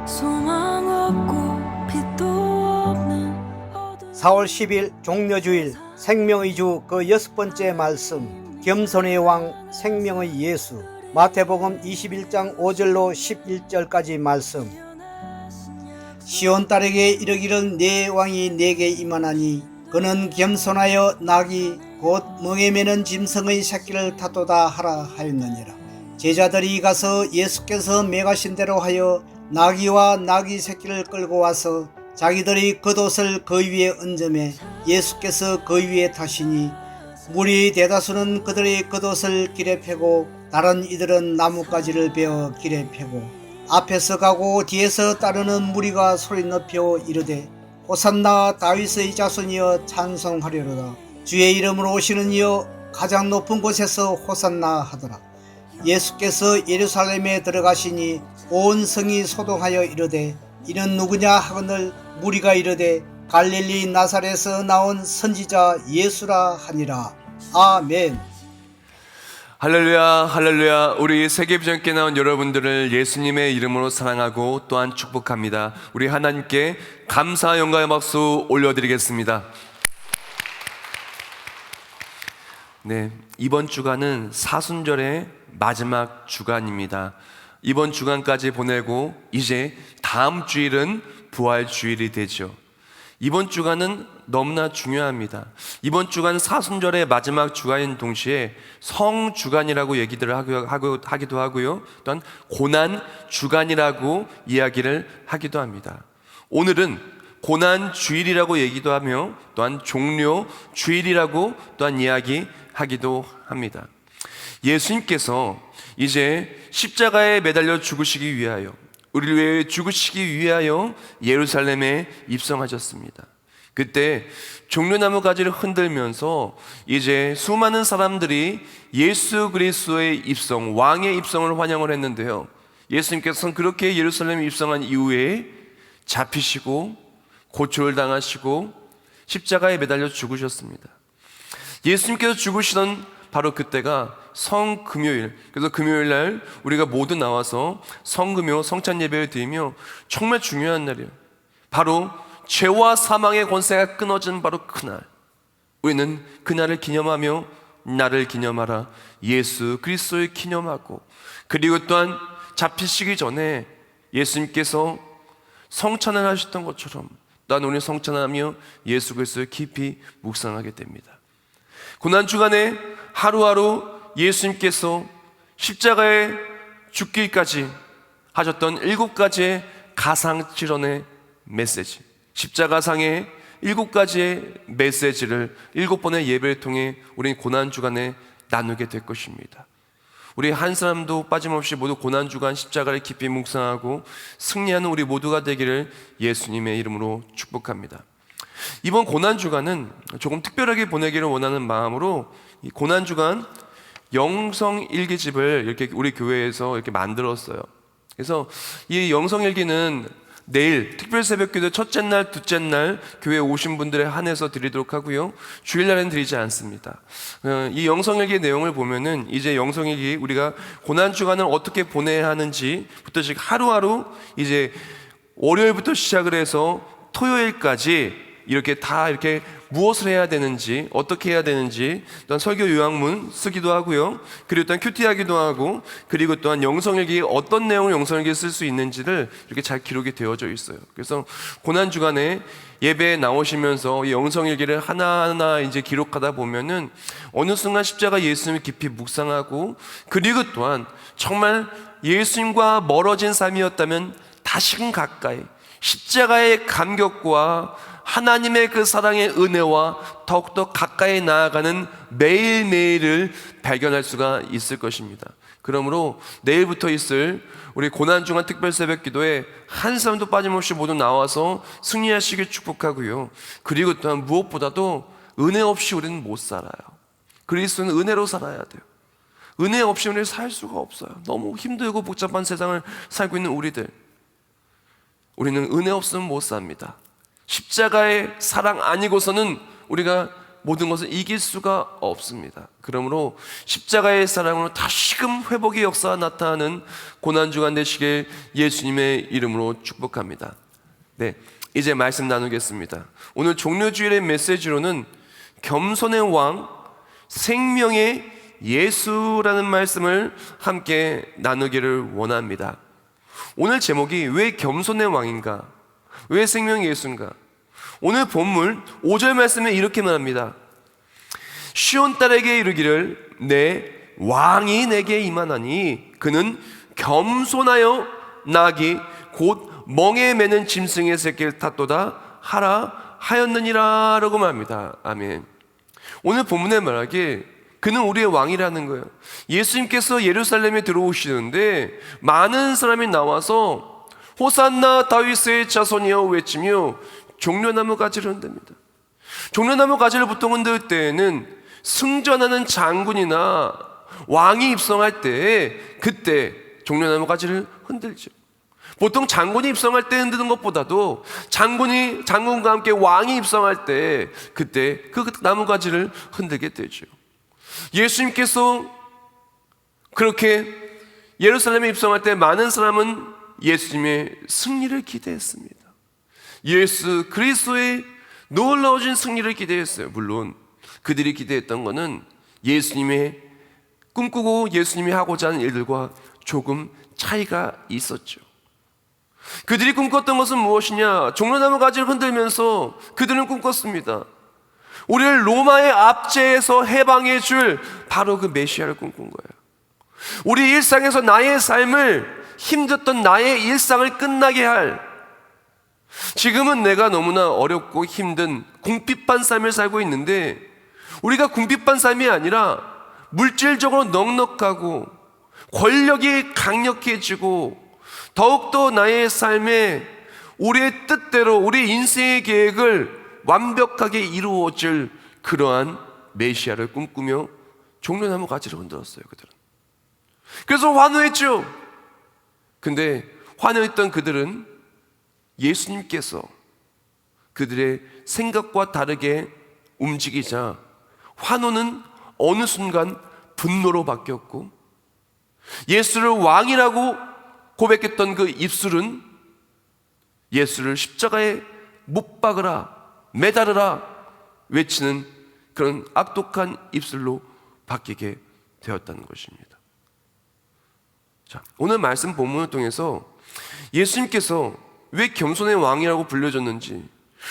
소망 없고 빛도 없는 4월 10일 종려주일 생명의 주 그 6번째 말씀, 겸손의 왕 생명의 예수, 마태복음 21장 5절로 11절까지 말씀. 시온 딸에게 이르기를 내 왕이 내게 임하나니 그는 겸손하여 나귀 곧 멍에 매는 짐승의 새끼를 타도다 하라 하였느니라. 제자들이 가서 예수께서 명하신 대로 하여 나귀와 나귀 새끼를 끌고 와서 자기들이 겉옷을 그 위에 얹음에 예수께서 그 위에 타시니 무리 대다수는 그들의 겉옷을 길에 펴고 다른 이들은 나뭇가지를 베어 길에 펴고 앞에서 가고 뒤에서 따르는 무리가 소리 높여 이르되 호산나 다윗의 자손이여 찬송하려로다. 주의 이름으로 오시는 이여 가장 높은 곳에서 호산나 하더라. 예수께서 예루살렘에 들어가시니 온 성이 소동하여 이르되 이는 누구냐 하거늘 무리가 이르되 갈릴리 나사렛에서 나온 선지자 예수라 하니라. 아멘. 할렐루야, 할렐루야. 우리 세계비전께 나온 여러분들을 예수님의 이름으로 사랑하고 또한 축복합니다. 우리 하나님께 감사 영광의 박수 올려드리겠습니다. 네, 이번 주간은 사순절의 마지막 주간입니다. 이번 주간까지 보내고 이제 다음 주일은 부활주일이 되죠. 이번 주간은 너무나 중요합니다. 이번 주간 사순절의 마지막 주간인 동시에 성주간이라고 얘기를 하기도 하고요. 또한 고난주간이라고 이야기를 하기도 합니다. 오늘은 고난주일이라고 얘기도 하며 또한 종료주일이라고 또한 이야기하기도 합니다. 예수님께서 이제 십자가에 매달려 죽으시기 위하여, 우리를 위해 죽으시기 위하여 예루살렘에 입성하셨습니다. 그때 종려나무 가지를 흔들면서 이제 수많은 사람들이 예수 그리스도의 입성, 왕의 입성을 환영을 했는데요. 예수님께서는 그렇게 예루살렘에 입성한 이후에 잡히시고 고초를 당하시고 십자가에 매달려 죽으셨습니다. 예수님께서 죽으시던 바로 그때가 성금요일, 그래서 금요일날 우리가 모두 나와서 성금요, 성찬 예배를 드리며 정말 중요한 날이에요. 바로 죄와 사망의 권세가 끊어진 바로 그날, 우리는 그날을 기념하며 나를 기념하라, 예수 그리스도를 기념하고, 그리고 또한 잡히시기 전에 예수님께서 성찬을 하셨던 것처럼 또한 우리는 성찬하며 예수 그리스도를 깊이 묵상하게 됩니다. 고난주간에 하루하루 예수님께서 십자가에 죽기까지 하셨던 7가지의 가상칠언의 메시지, 십자가상의 7가지의 메시지를 7번의 예배를 통해 우리는 고난주간에 나누게 될 것입니다. 우리 한 사람도 빠짐없이 모두 고난주간 십자가를 깊이 묵상하고 승리하는 우리 모두가 되기를 예수님의 이름으로 축복합니다. 이번 고난주간은 조금 특별하게 보내기를 원하는 마음으로 이 고난주간 영성일기집을 이렇게 우리 교회에서 이렇게 만들었어요. 그래서 이 영성일기는 내일 특별 새벽기도 첫째 날, 둘째 날 교회에 오신 분들에 한해서 드리도록 하고요. 주일날은 드리지 않습니다. 이 영성일기 내용을 보면은 이제 영성일기 우리가 고난주간을 어떻게 보내야 하는지부터 하루하루 이제 월요일부터 시작을 해서 토요일까지 이렇게 다 이렇게 무엇을 해야 되는지, 어떻게 해야 되는지, 또한 설교 요약문 쓰기도 하고요. 그리고 또한 큐티하기도 하고, 그리고 또한 영성일기에 어떤 내용을 영성일기에 쓸 수 있는지를 이렇게 잘 기록이 되어져 있어요. 그래서 고난주간에 예배에 나오시면서 이 영성일기를 하나하나 이제 기록하다 보면은 어느 순간 십자가 예수님을 깊이 묵상하고, 그리고 또한 정말 예수님과 멀어진 삶이었다면 다시금 가까이 십자가의 감격과 하나님의 그 사랑의 은혜와 더욱더 가까이 나아가는 매일매일을 발견할 수가 있을 것입니다. 그러므로 내일부터 있을 우리 고난주간 특별 새벽 기도에 한 사람도 빠짐없이 모두 나와서 승리하시길 축복하고요. 그리고 또한 무엇보다도 은혜 없이 우리는 못 살아요. 그리스도는 은혜로 살아야 돼요. 은혜 없이 우리는 살 수가 없어요. 너무 힘들고 복잡한 세상을 살고 있는 우리는 은혜 없으면 못 삽니다. 십자가의 사랑 아니고서는 우리가 모든 것을 이길 수가 없습니다. 그러므로 십자가의 사랑으로 다시금 회복의 역사가 나타나는 고난주간 되시길 예수님의 이름으로 축복합니다. 네, 이제 말씀 나누겠습니다. 오늘 종료주일의 메시지로는 겸손의 왕, 생명의 예수라는 말씀을 함께 나누기를 원합니다. 오늘 제목이 왜 겸손의 왕인가? 왜 생명의 예수인가? 오늘 본문 5절 말씀에 이렇게 말합니다. 시온 딸에게 이르기를 내 왕이 내게 임하나니 그는 겸손하여 나귀 곧 멍에 매는 짐승의 새끼를 탔도다 하라 하였느니라 라고 말합니다. 아멘. 오늘 본문에 말하기에 그는 우리의 왕이라는 거예요. 예수님께서 예루살렘에 들어오시는데 많은 사람이 나와서 호산나 다윗의 자손이여 외치며 종려나무 가지를 흔듭니다. 종려나무 가지를 보통 흔들 때에는 승전하는 장군이나 왕이 입성할 때 그때 종려나무 가지를 흔들죠. 보통 장군이 입성할 때 흔드는 것보다도 장군과 함께 왕이 입성할 때 그때 그 나무 가지를 흔들게 되죠. 예수님께서 그렇게 예루살렘에 입성할 때 많은 사람은 예수님의 승리를 기대했습니다. 예수 그리스도의 놀라우신 승리를 기대했어요. 물론 그들이 기대했던 것은 예수님의 꿈꾸고 예수님이 하고자 하는 일들과 조금 차이가 있었죠. 그들이 꿈꿨던 것은 무엇이냐? 종려나무 가지를 흔들면서 그들은 꿈꿨습니다. 우리를 로마의 압제에서 해방해 줄 바로 그 메시아를 꿈꾼 거예요. 우리 일상에서 나의 삶을 힘들었던 나의 일상을 끝나게 할, 지금은 내가 너무나 어렵고 힘든 궁핍한 삶을 살고 있는데 우리가 궁핍한 삶이 아니라 물질적으로 넉넉하고 권력이 강력해지고 더욱더 나의 삶에 우리의 뜻대로 우리 인생의 계획을 완벽하게 이루어질 그러한 메시아를 꿈꾸며 종려나무 가지를 흔들었어요. 그들은 그래서 환호했죠. 근데 환호했던 그들은 예수님께서 그들의 생각과 다르게 움직이자 환호는 어느 순간 분노로 바뀌었고 예수를 왕이라고 고백했던 그 입술은 예수를 십자가에 못 박으라 매달으라 외치는 그런 악독한 입술로 바뀌게 되었다는 것입니다. 자, 오늘 말씀 본문을 통해서 예수님께서 왜 겸손의 왕이라고 불려졌는지,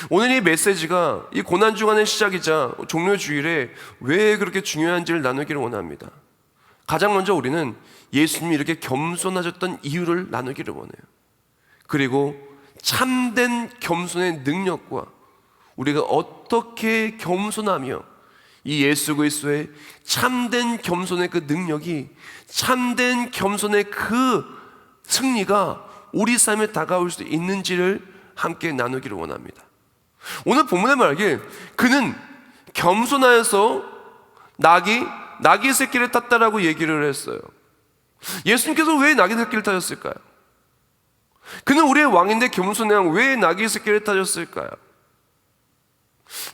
오늘 이 메시지가 이 고난주간의 시작이자 종료주일에 왜 그렇게 중요한지를 나누기를 원합니다. 가장 먼저 우리는 예수님이 이렇게 겸손하셨던 이유를 나누기를 원해요. 그리고 참된 겸손의 능력과 우리가 어떻게 겸손하며 이 예수 그리스도의 참된 겸손의 그 능력이, 참된 겸손의 그 승리가 우리 삶에 다가올 수 있는지를 함께 나누기를 원합니다. 오늘 본문에 말하기에 그는 겸손하여서 나귀 새끼를 탔다라고 얘기를 했어요. 예수님께서 왜 나귀 새끼를 타셨을까요? 그는 우리의 왕인데 겸손의 왕, 왜 나귀 새끼를 타셨을까요?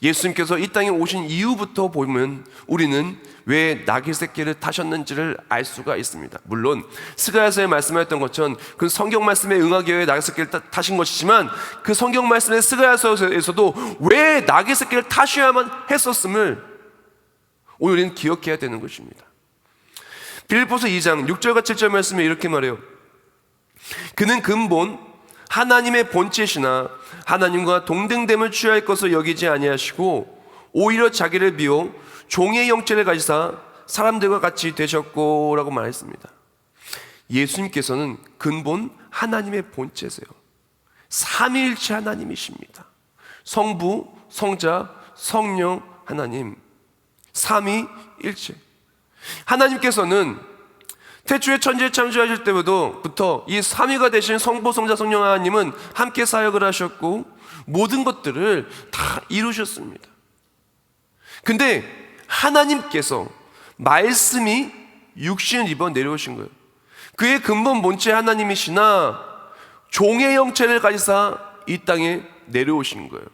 예수님께서 이 땅에 오신 이후부터 보면 우리는 왜 나귀 새끼를 타셨는지를 알 수가 있습니다. 물론 스가랴서에 말씀하였던 것처럼 그 성경 말씀에 응하기 위해 나귀 새끼를 타신 것이지만 그 성경 말씀의 스가랴서에서도 왜 나귀 새끼를 타셔야만 했었음을 오늘 우리는 기억해야 되는 것입니다. 빌립보서 2장 6절과 7절 말씀에 이렇게 말해요. 그는 근본 하나님의 본체시나 하나님과 동등됨을 취할 것을 여기지 아니하시고 오히려 자기를 비워 종의 형체를 가지사 사람들과 같이 되셨고 라고 말했습니다. 예수님께서는 근본 하나님의 본체세요. 삼위일체 하나님이십니다. 성부, 성자, 성령 하나님, 삼위일체. 하나님께서는 태초에 천지를 창조하실 때부터 이 삼위가 되신 성부, 성자, 성령 하나님은 함께 사역을 하셨고 모든 것들을 다 이루셨습니다. 근데 하나님께서 말씀이 육신을 입어 내려오신 거예요. 그의 근본 본체 하나님이시나 종의 형체를 가지사 이 땅에 내려오신 거예요.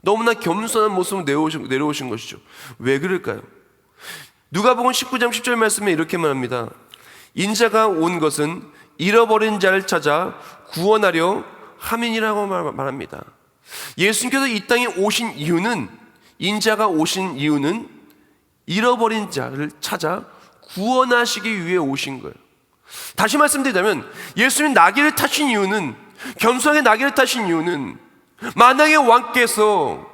너무나 겸손한 모습으로 내려오신 것이죠. 왜 그럴까요? 누가복음 19장 10절 말씀에 이렇게 말합니다. 인자가 온 것은 잃어버린 자를 찾아 구원하려 함이니라고 말합니다. 예수님께서 이 땅에 오신 이유는, 인자가 오신 이유는 잃어버린 자를 찾아 구원하시기 위해 오신 거예요. 다시 말씀드리자면 예수님 나귀를 타신 이유는, 겸손하게 나귀를 타신 이유는, 만왕의 왕께서,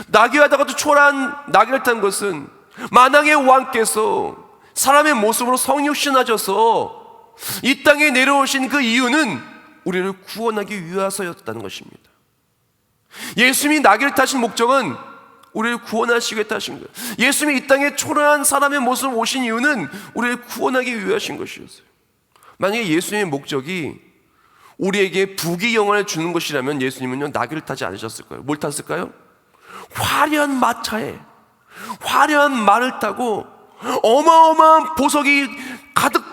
나귀하다가도 초라한 나귀를 탄 것은 만왕의 왕께서 사람의 모습으로 성육신하셔서 이 땅에 내려오신 그 이유는 우리를 구원하기 위해서였다는 것입니다. 예수님이 나귀를 타신 목적은 우리를 구원하시기 위해 타신 거예요. 예수님이 이 땅에 초라한 사람의 모습으로 오신 이유는 우리를 구원하기 위해 하신 것이었어요. 만약에 예수님의 목적이 우리에게 부귀영화를 주는 것이라면 예수님은요, 나귀를 타지 않으셨을 거예요. 뭘 탔을까요? 화려한 마차에 화려한 말을 타고 어마어마한 보석이 가득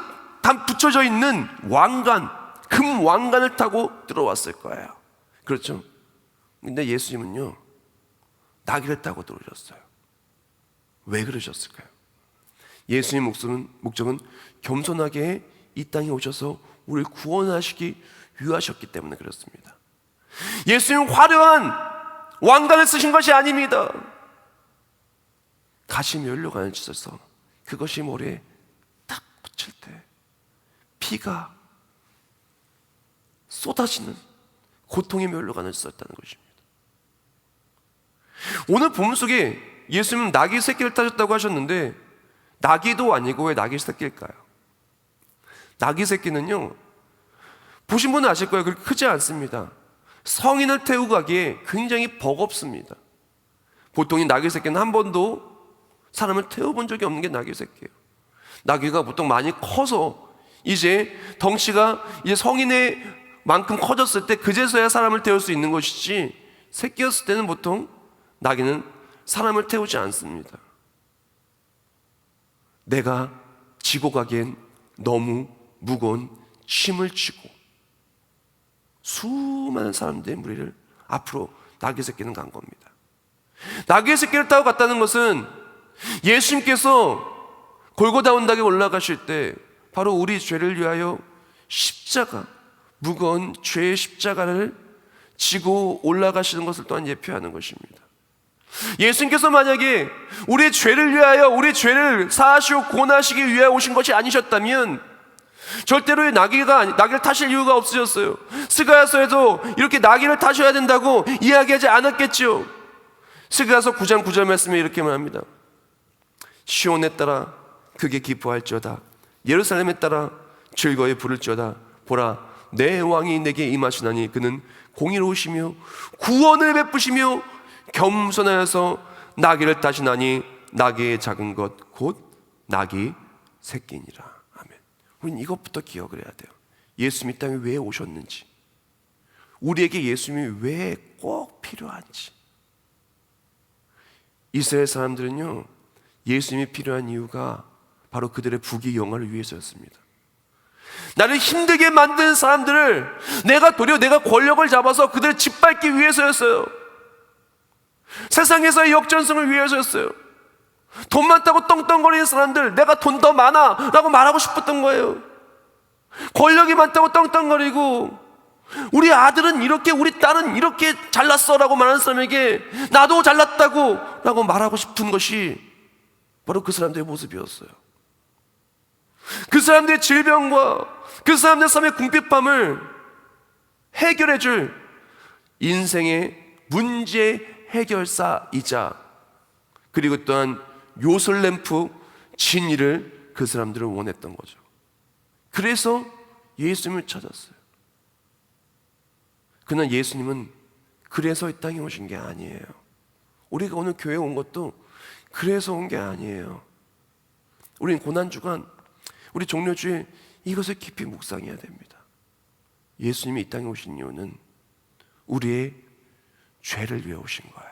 붙여져 있는 왕관, 금 왕관을 타고 들어왔을 거예요. 그렇죠? 근데 예수님은요, 나귀를 타고 들어오셨어요. 왜 그러셨을까요? 예수님의 목적은 겸손하게 이 땅에 오셔서 우리를 구원하시기 위하셨기 때문에 그렇습니다. 예수님은 화려한 왕관을 쓰신 것이 아닙니다. 가시 면류관을 주셔서 그것이 머리에 딱 붙일 때 피가 쏟아지는 고통의 면류관을 썼다는 것입니다. 오늘 본문 속에 예수님은 나귀 새끼를 타셨다고 하셨는데, 나귀도 아니고 왜 나귀 새끼일까요? 나귀 새끼는요, 보신 분은 아실 거예요. 그렇게 크지 않습니다. 성인을 태우고 가기에 굉장히 버겁습니다. 보통 이 나귀 새끼는 한 번도 사람을 태워본 적이 없는 게 나귀 새끼예요. 나귀가 보통 많이 커서 이제 덩치가 이제 성인의 만큼 커졌을 때 그제서야 사람을 태울 수 있는 것이지, 새끼였을 때는 보통 나귀는 사람을 태우지 않습니다. 내가 지고 가기엔 너무 무거운 짐을 지고 수많은 사람들의 무리를 앞으로 나귀 새끼는 간 겁니다. 나귀 새끼를 타고 갔다는 것은 예수님께서 골고다 언덕에 올라가실 때 바로 우리 죄를 위하여 십자가, 무거운 죄의 십자가를 지고 올라가시는 것을 또한 예표하는 것입니다. 예수님께서 만약에 우리의 죄를 위하여, 우리의 죄를 사하시고 구원하시기 위해 오신 것이 아니셨다면 절대로 나귀를 타실 이유가 없으셨어요. 스가랴서에도 이렇게 나귀를 타셔야 된다고 이야기하지 않았겠죠. 스가랴서 9장 9절 말씀에 이렇게 말합니다. 시온에 따라 크게 기뻐할지어다. 예루살렘에 따라 즐거이 부를지어다. 보라, 내 왕이 내게 임하시나니 그는 공의로우시며 구원을 베푸시며 겸손하여서 나귀를 타시나니 나귀의 작은 것 곧 나귀 새끼니라. 아멘. 우리는 이것부터 기억을 해야 돼요. 예수님이 이 땅에 왜 오셨는지, 우리에게 예수님이 왜 꼭 필요한지. 이스라엘 사람들은요, 예수님이 필요한 이유가 바로 그들의 부귀영화를 위해서였습니다. 나를 힘들게 만든 사람들을 내가 권력을 잡아서 그들을 짓밟기 위해서였어요. 세상에서의 역전승을 위해서였어요. 돈 많다고 떵떵거리는 사람들, 내가 돈 더 많아 라고 말하고 싶었던 거예요. 권력이 많다고 떵떵거리고 우리 아들은 이렇게, 우리 딸은 이렇게 잘났어 라고 말하는 사람에게 나도 잘났다고 라고 말하고 싶은 것이 바로 그 사람들의 모습이었어요. 그 사람들의 질병과 그 사람들의 삶의 궁핍함을 해결해줄 인생의 문제 해결사이자, 그리고 또한 요술램프 진리를 그 사람들은 원했던 거죠. 그래서 예수님을 찾았어요. 그러나 예수님은 그래서 이 땅에 오신 게 아니에요. 우리가 오늘 교회에 온 것도 그래서 온 게 아니에요. 우리는 고난주간, 우리 종료주에 이것을 깊이 묵상해야 됩니다. 예수님이 이 땅에 오신 이유는 우리의 죄를 위해 오신 거예요.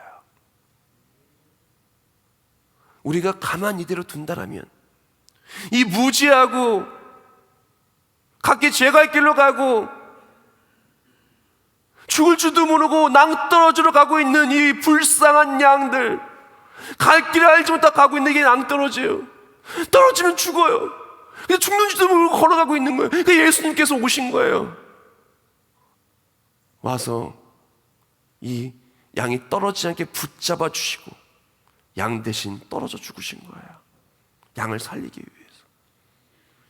우리가 가만히 이대로 둔다라면 이 무지하고 각기 죄갈 길로 가고 죽을 줄도 모르고 낭떠러지로 가고 있는 이 불쌍한 양들, 갈 길을 알지 못하고 가고 있는 게 낭떠러지예요. 떨어지면 죽어요. 근데 죽는 줄도 모르고 걸어가고 있는 거예요. 그러니까 예수님께서 오신 거예요. 와서 이 양이 떨어지지 않게 붙잡아 주시고 양 대신 떨어져 죽으신 거예요. 양을 살리기 위해서.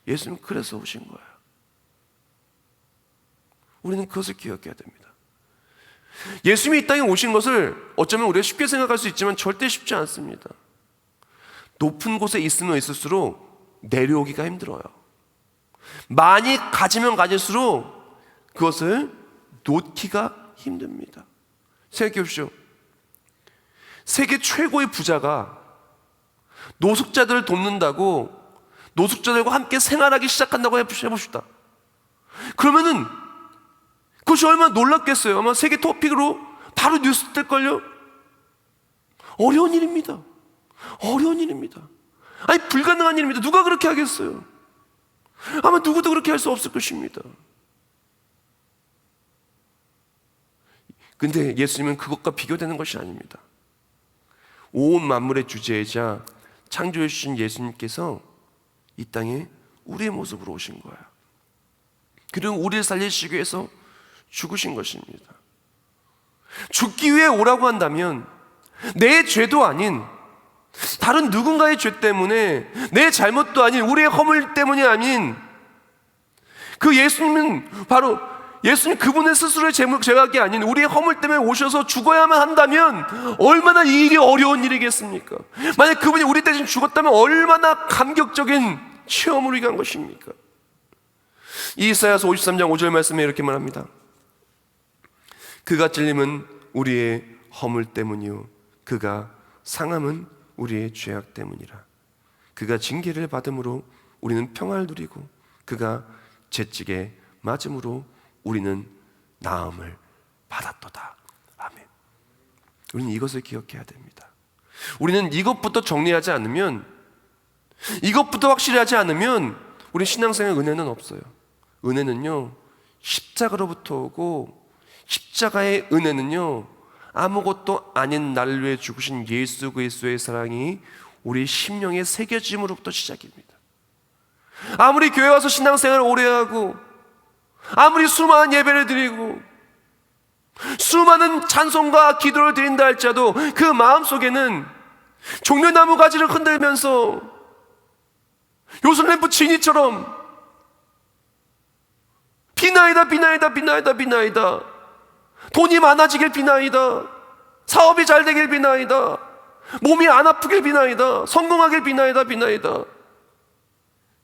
예수님 그래서 오신 거예요. 우리는 그것을 기억해야 됩니다. 예수님이 이 땅에 오신 것을 어쩌면 우리가 쉽게 생각할 수 있지만 절대 쉽지 않습니다. 높은 곳에 있으면 있을수록 내려오기가 힘들어요. 많이 가지면 가질수록 그것을 놓기가 힘듭니다. 생각해 보십시오. 세계 최고의 부자가 노숙자들을 돕는다고 노숙자들과 함께 생활하기 시작한다고 해봅시다. 그러면은 그것이 얼마나 놀랍겠어요. 아마 세계 토픽으로 바로 뉴스 뜰걸요. 어려운 일입니다. 어려운 일입니다. 아니 불가능한 일입니다. 누가 그렇게 하겠어요? 아마 누구도 그렇게 할 수 없을 것입니다. 근데 예수님은 그것과 비교되는 것이 아닙니다. 온 만물의 주제이자 창조해 주신 예수님께서 이 땅에 우리의 모습으로 오신 거예요. 그리고 우리를 살리시기 위해서 죽으신 것입니다. 죽기 위해 오라고 한다면 내 죄도 아닌 다른 누군가의 죄 때문에, 내 잘못도 아닌 우리의 허물 때문이 아닌 그 예수님은 바로 예수님 그분의 스스로의 죄악이 아닌 우리의 허물 때문에 오셔서 죽어야만 한다면 얼마나 이 일이 어려운 일이겠습니까? 만약 그분이 우리 대신 죽었다면 얼마나 감격적인 체험을 우리가 한 것입니까? 이사야서 53장 5절 말씀에 이렇게 말합니다. 그가 찔림은 우리의 허물 때문이요 그가 상함은 우리의 죄악 때문이라. 그가 징계를 받음으로 우리는 평화를 누리고 그가 채찍에 맞음으로 우리는 나음을 받았도다. 아멘. 우리는 이것을 기억해야 됩니다. 우리는 이것부터 정리하지 않으면, 이것부터 확실히 하지 않으면 우리 신앙생활 은혜는 없어요. 은혜는요 십자가로부터 오고, 십자가의 은혜는요 아무것도 아닌 나를 위해 죽으신 예수 그리스도의 사랑이 우리 심령에 새겨짐으로부터 시작입니다. 아무리 교회 와서 신앙생활을 오래 하고, 아무리 수많은 예배를 드리고 수많은 찬송과 기도를 드린다 할지라도 그 마음속에는 종려나무 가지를 흔들면서 요술램프 지니처럼 비나이다 비나이다 비나이다 비나이다, 돈이 많아지길 비나이다, 사업이 잘 되길 비나이다, 몸이 안 아프길 비나이다, 성공하길 비나이다 비나이다.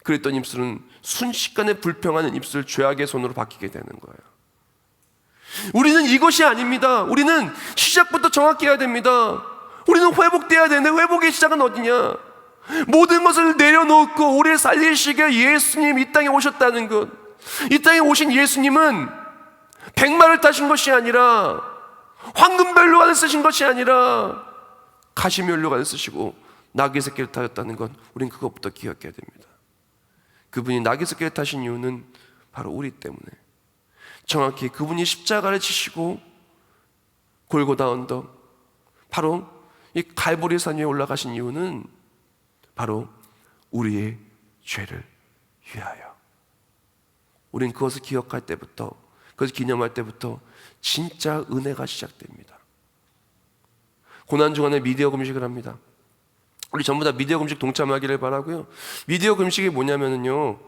그랬던 입술은 순식간에 불평하는 입술, 죄악의 손으로 바뀌게 되는 거예요. 우리는 이것이 아닙니다. 우리는 시작부터 정확히 해야 됩니다. 우리는 회복돼야 되는데 회복의 시작은 어디냐? 모든 것을 내려놓고 우리를 살리시기에 예수님 이 땅에 오셨다는 것. 이 땅에 오신 예수님은 백마를 타신 것이 아니라, 황금별로관을 쓰신 것이 아니라 가시면류관을 쓰시고 나귀 새끼를 타셨다는 것, 우린 그것부터 기억해야 됩니다. 그분이 나귀 새끼를 타신 이유는 바로 우리 때문에, 정확히 그분이 십자가를 지시고 골고다 언덕, 바로 이 갈보리 산 위에 올라가신 이유는 바로 우리의 죄를 위하여. 우린 그것을 기억할 때부터, 그것을 기념할 때부터 진짜 은혜가 시작됩니다. 고난주간에 미디어 금식을 합니다. 우리 전부 다 미디어 금식 동참하기를 바라고요. 미디어 금식이 뭐냐면요,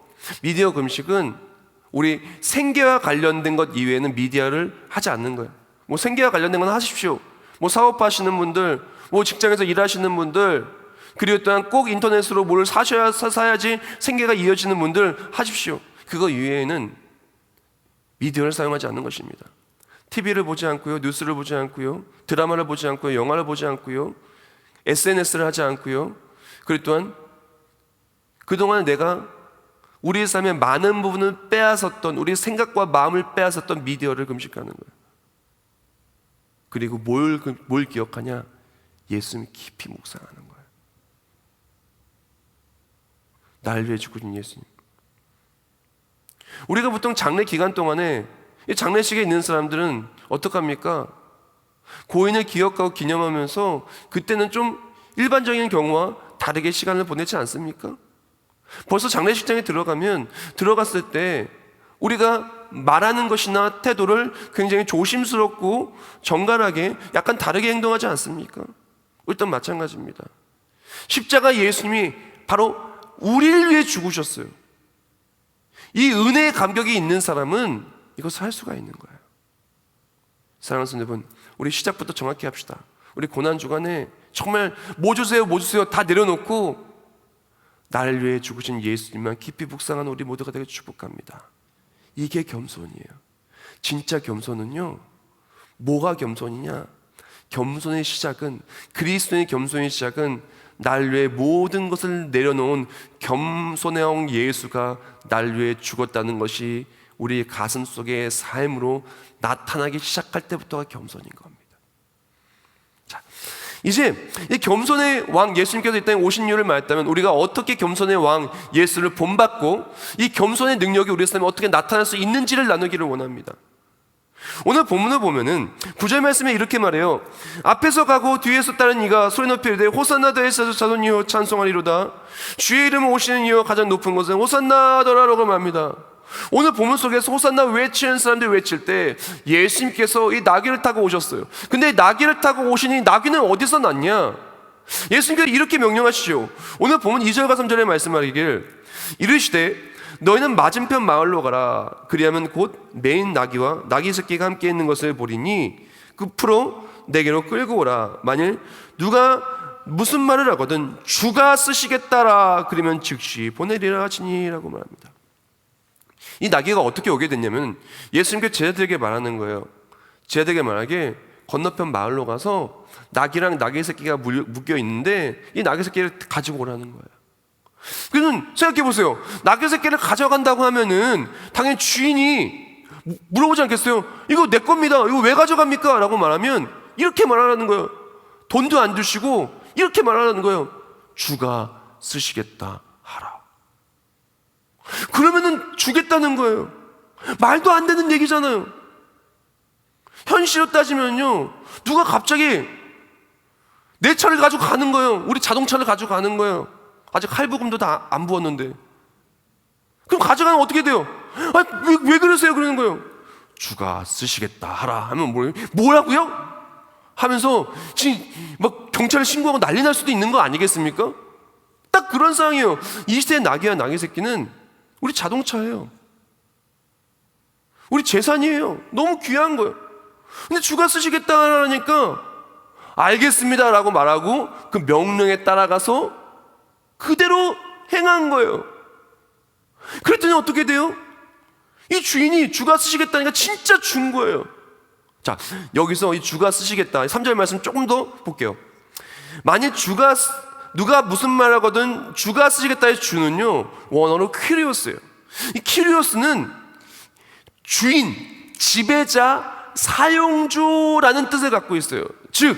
미디어 금식은 우리 생계와 관련된 것 이외에는 미디어를 하지 않는 거예요. 뭐 생계와 관련된 건 하십시오. 뭐 사업하시는 분들, 뭐 직장에서 일하시는 분들, 그리고 또한 꼭 인터넷으로 뭘 사야지 생계가 이어지는 분들 하십시오. 그거 이외에는 미디어를 사용하지 않는 것입니다. TV를 보지 않고요, 뉴스를 보지 않고요, 드라마를 보지 않고요, 영화를 보지 않고요, SNS를 하지 않고요, 그리고 또한 그동안 내가 우리의 삶의 많은 부분을 빼앗았던, 우리의 생각과 마음을 빼앗았던 미디어를 금식하는 거예요. 그리고 뭘 기억하냐? 예수님 깊이 묵상하는 거예요. 날 위해 죽으신 예수님. 우리가 보통 장례 기간 동안에, 이 장례식에 있는 사람들은 어떡합니까? 고인을 기억하고 기념하면서 그때는 좀 일반적인 경우와 다르게 시간을 보내지 않습니까? 벌써 장례식장에 들어갔을 때 우리가 말하는 것이나 태도를 굉장히 조심스럽고 정갈하게 약간 다르게 행동하지 않습니까? 일단 마찬가지입니다. 십자가 예수님이 바로 우리를 위해 죽으셨어요. 이 은혜의 감격이 있는 사람은 이것을 할 수가 있는 거예요. 사랑하는 성도 여러분, 우리 시작부터 정확히 합시다. 우리 고난주간에 정말 뭐 주세요 다 내려놓고 나를 위해 죽으신 예수님만 깊이 묵상하는 우리 모두가 되게 축복합니다. 이게 겸손이에요. 진짜 겸손은요, 뭐가 겸손이냐? 겸손의 시작은, 그리스도의 겸손의 시작은 날 위해 모든 것을 내려놓은 겸손의 왕 예수가 날 위해 죽었다는 것이 우리 가슴 속의 삶으로 나타나기 시작할 때부터가 겸손인 겁니다. 자, 이제 이 겸손의 왕 예수님께서 이 땅에 오신 이유를 말했다면, 우리가 어떻게 겸손의 왕 예수를 본받고 이 겸손의 능력이 우리 삶에 어떻게 나타날 수 있는지를 나누기를 원합니다. 오늘 본문을 보면은 9절 말씀에 이렇게 말해요. 앞에서 가고 뒤에서 따른 이가 소리 높이 이르되 호산나 대에서 자손이여 찬송하리로다. 주의 이름 오시는 이여 가장 높은 곳은 호산나더라라고 말합니다. 오늘 본문 속에서 호산나 외치는 사람들이 외칠 때 예수님께서 이 나귀를 타고 오셨어요. 근데 나귀를 타고 오시니 나귀는 어디서 났냐? 예수님께서 이렇게 명령하시죠. 오늘 본문 2절과 3절에 말씀하기를 이르시되 너희는 맞은편 마을로 가라. 그리하면 곧 매인 나귀와 나귀 새끼가 함께 있는 것을 보리니 그 풀어 내게로 끌고 오라. 만일 누가 무슨 말을 하거든 주가 쓰시겠다라 그러면 즉시 보내리라 하시니라고 말합니다. 이 나귀가 어떻게 오게 됐냐면 예수님께 제자들에게 말하는 거예요. 제자들에게 말하게 건너편 마을로 가서 나귀랑 나귀 새끼가 묶여 있는데 이 나귀 새끼를 가지고 오라는 거예요. 그러면 생각해 보세요. 나귀 새끼를 가져간다고 하면은 당연히 주인이 물어보지 않겠어요? 이거 내 겁니다. 이거 왜 가져갑니까? 라고 말하면 이렇게 말하라는 거예요. 돈도 안 주시고 이렇게 말하라는 거예요. 주가 쓰시겠다 하라. 그러면은 주겠다는 거예요. 말도 안 되는 얘기잖아요. 현실로 따지면요, 누가 갑자기 내 차를 가지고 가는 거예요. 우리 자동차를 가지고 가는 거예요. 아직 할부금도 다 안 부었는데. 그럼 가져가면 어떻게 돼요? 왜 그러세요? 그러는 거예요. 주가 쓰시겠다 하라 하면 뭐라고요? 하면서 지금 막 경찰에 신고하고 난리 날 수도 있는 거 아니겠습니까? 딱 그런 상황이에요. 이 시대의 나귀와 나귀 새끼는 우리 자동차예요. 우리 재산이에요. 너무 귀한 거예요. 근데 주가 쓰시겠다 하니까 알겠습니다 라고 말하고 그 명령에 따라가서 그대로 행한 거예요. 그랬더니 어떻게 돼요? 이 주인이 주가 쓰시겠다니까 진짜 준 거예요. 자, 여기서 이 주가 쓰시겠다 3절 말씀 조금 더 볼게요. 만일 누가 무슨 말 하거든 주가 쓰시겠다의 주는요, 원어로 퀴리오스예요. 이 퀴리오스는 주인, 지배자, 사용주라는 뜻을 갖고 있어요. 즉,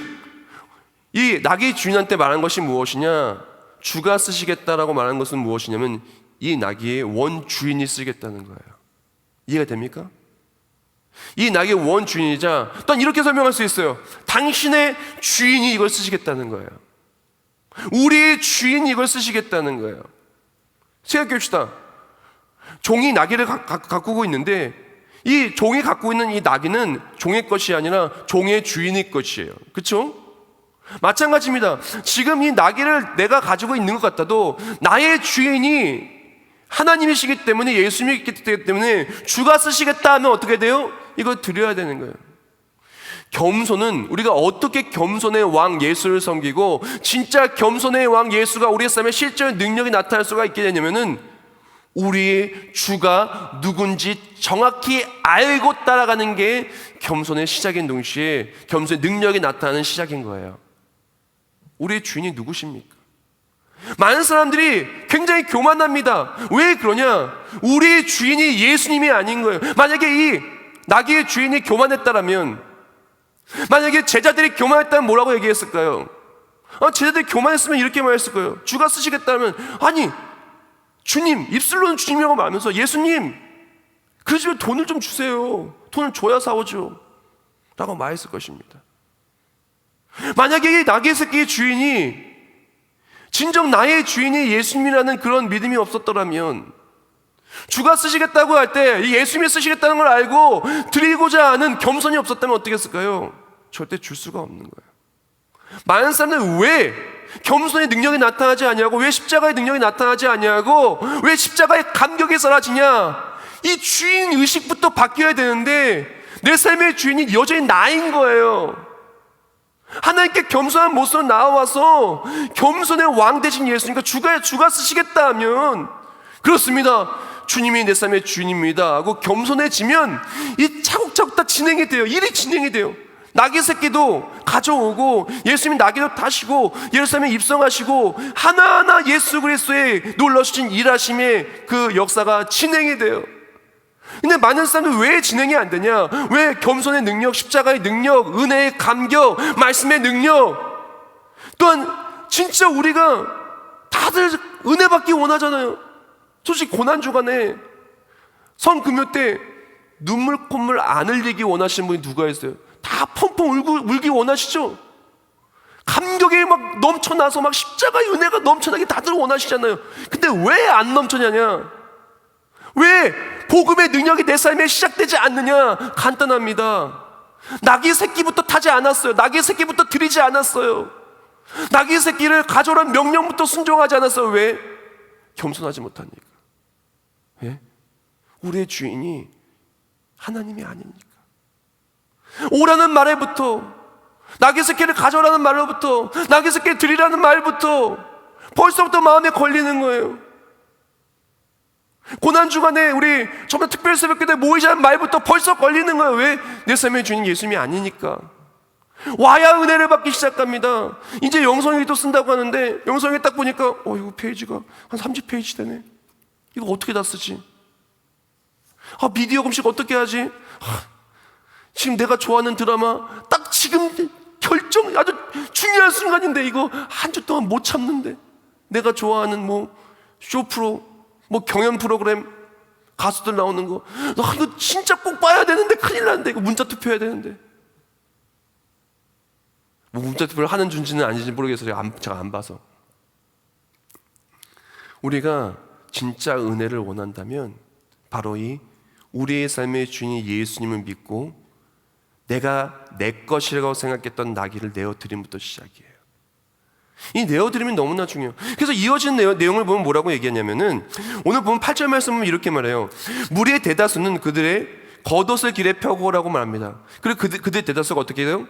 이 나귀 주인한테 말한 것이 무엇이냐? 주가 쓰시겠다라고 말하는 것은 무엇이냐면 이 나귀의 원 주인이 쓰겠다는 거예요. 이해가 됩니까? 이 나귀의 원 주인이자 또한 이렇게 설명할 수 있어요. 당신의 주인이 이걸 쓰시겠다는 거예요. 우리의 주인이 이걸 쓰시겠다는 거예요. 생각해 봅시다. 종이 나귀를 가꾸고 있는데 이 종이 갖고 있는 이 나귀는 종의 것이 아니라 종의 주인의 것이에요. 그렇죠? 마찬가지입니다. 지금 이 나귀를 내가 가지고 있는 것 같아도 나의 주인이 하나님이시기 때문에, 예수님이기 때문에 주가 쓰시겠다 하면 어떻게 돼요? 이거 드려야 되는 거예요. 겸손은 우리가 어떻게 겸손의 왕 예수를 섬기고 진짜 겸손의 왕 예수가 우리의 삶에 실제로 능력이 나타날 수가 있게 되냐면은 우리의 주가 누군지 정확히 알고 따라가는 게 겸손의 시작인 동시에 겸손의 능력이 나타나는 시작인 거예요. 우리의 주인이 누구십니까? 많은 사람들이 굉장히 교만합니다. 왜 그러냐? 우리의 주인이 예수님이 아닌 거예요. 만약에 이 나귀의 주인이 교만했다라면, 만약에 제자들이 교만했다면 뭐라고 얘기했을까요? 제자들이 교만했으면 이렇게 말했을 거예요. 주가 쓰시겠다면, 아니 주님, 입술로는 주님이라고 말하면서 예수님, 그 집에 돈을 좀 주세요. 돈을 줘야 사오죠. 라고 말했을 것입니다. 만약에 이 낙의 새끼의 주인이 진정 나의 주인이 예수님이라는 그런 믿음이 없었더라면, 주가 쓰시겠다고 할 때 예수님이 쓰시겠다는 걸 알고 드리고자 하는 겸손이 없었다면 어떻게 했을까요? 절대 줄 수가 없는 거예요. 많은 사람들은 왜 겸손의 능력이 나타나지 않냐고, 왜 십자가의 능력이 나타나지 않냐고, 왜 십자가의 감격이 사라지냐, 이 주인 의식부터 바뀌어야 되는데 내 삶의 주인이 여전히 나인 거예요. 하나님께 겸손한 모습으로 나와서 겸손의 왕 되신 예수니까 주가 쓰시겠다 하면, 그렇습니다, 주님이 내 삶의 주인입니다 하고 겸손해지면 이 차곡차곡 다 진행이 돼요. 일이 진행이 돼요. 낙의 새끼도 가져오고 예수님이 낙의도 타시고 예루살렘에 입성하시고 하나하나 예수 그리스도의 놀라우신 일하심의 그 역사가 진행이 돼요. 근데 많은 사람들 왜 진행이 안 되냐? 왜 겸손의 능력, 십자가의 능력, 은혜의 감격, 말씀의 능력, 또한 진짜 우리가 다들 은혜 받기 원하잖아요. 솔직히 고난주간에 성금요 때 눈물 콧물 안 흘리기 원하시는 분이 누가 있어요? 다 펑펑 울기 원하시죠? 감격이 막 넘쳐나서 막 십자가의 은혜가 넘쳐나게 다들 원하시잖아요. 근데 왜 안 넘쳐나냐? 왜 복음의 능력이 내 삶에 시작되지 않느냐? 간단합니다. 낙의 새끼부터 타지 않았어요. 낙의 새끼부터 드리지 않았어요. 낙의 새끼를 가져오라는 명령부터 순종하지 않았어요. 왜? 겸손하지 못하니까. 예? 우리의 주인이 하나님이 아니니까. 오라는 말에부터, 낙의 새끼를 가져오라는 말로부터, 낙의 새끼를 드리라는 말부터 벌써부터 마음에 걸리는 거예요. 고난주간에 우리 정말 특별 새벽기도에 모이자는 말부터 벌써 걸리는 거예요. 왜? 내 삶의 주인 예수님이 아니니까. 와야 은혜를 받기 시작합니다. 이제 영성일기도 쓴다고 하는데 영성일기 딱 보니까 이거 페이지가 한 30페이지 되네. 이거 어떻게 다 쓰지? 미디어 검식 어떻게 하지? 지금 내가 좋아하는 드라마 딱 지금 결정, 아주 중요한 순간인데 이거 한 주 동안 못 참는데, 내가 좋아하는 쇼프로, 경연 프로그램 가수들 나오는 거, 이거 진짜 꼭 봐야 되는데 큰일 났는데, 이거 문자 투표해야 되는데. 문자 투표를 하는 준지는 아닌지 모르겠어요. 제가 안 봐서. 우리가 진짜 은혜를 원한다면 바로 이 우리의 삶의 주인이 예수님을 믿고 내가 내 것이라고 생각했던 나귀를 내어드림부터 시작이에요. 이 내어드림이 너무나 중요해요. 그래서 이어지는 내용을 보면 뭐라고 얘기하냐면은, 오늘 보면 8절 말씀은 이렇게 말해요. 무리의 대다수는 그들의 겉옷을 길에 펴고라고 말합니다. 그리고 그들의 대다수가 어떻게 해요?